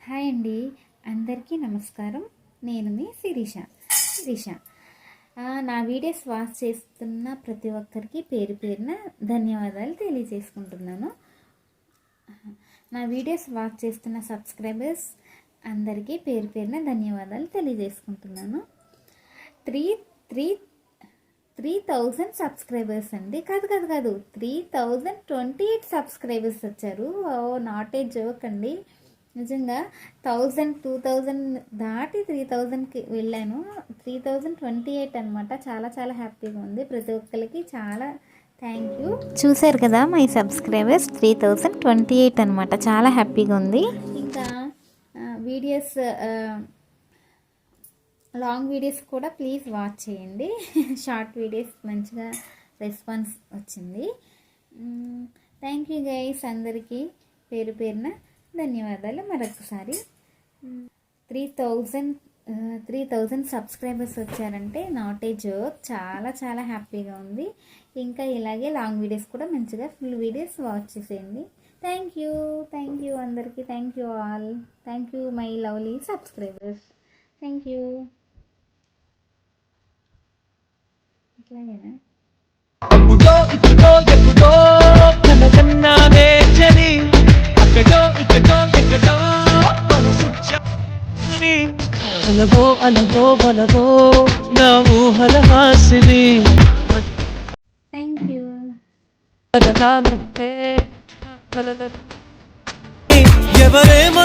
Hi అండి, అందరికీ నమస్కారం. నేను మీ శిరీష. నా వీడియోస్ వాచ్ చేస్తున్న ప్రతి ఒక్కరికి పేరు పేరున ధన్యవాదాలు తెలియజేసుకుంటున్నాను. నా వీడియోస్ వాచ్ చేస్తున్న సబ్స్క్రైబర్స్ అందరికీ పేరు పేరున ధన్యవాదాలు తెలియజేసుకుంటున్నాను. 3000 సబ్స్క్రైబర్స్ అండి. కాదు 3028 సబ్స్క్రైబర్స్ వచ్చారు. నాట్ ఏ జోక్ అండి. నిజంగా 2000 దాటి 3000కి వెళ్ళాను. 3028 అనమాట. చాలా హ్యాపీగా ఉంది. ప్రతి ఒక్కరికి చాలా థ్యాంక్ యూ. చూశారు కదా, మై సబ్స్క్రైబర్స్ 3028 అనమాట. చాలా హ్యాపీగా ఉంది. ఇంకా వీడియోస్, లాంగ్ వీడియోస్ కూడా ప్లీజ్ వాచ్ చేయండి. షార్ట్ వీడియోస్ మంచిగా రెస్పాన్స్ వచ్చింది. Thank you guys. అందరికీ పేరు పేరున ధన్యవాదాలు మరొకసారి. 3000 సబ్స్క్రైబర్స్ వచ్చారంటే నాట్ ఏ జోక్. చాలా హ్యాపీగా ఉంది. ఇంకా ఇలాగే లాంగ్ వీడియోస్ కూడా మంచిగా ఫుల్ వీడియోస్ వాచ్ చేసేయండి. థ్యాంక్ యూ అందరికీ. Thank you all. Thank you my lovely subscribers. Thank you. ఇట్లాగేనా? అలగో నా ఊహల హాసిని. Thank you. ఎవరేమో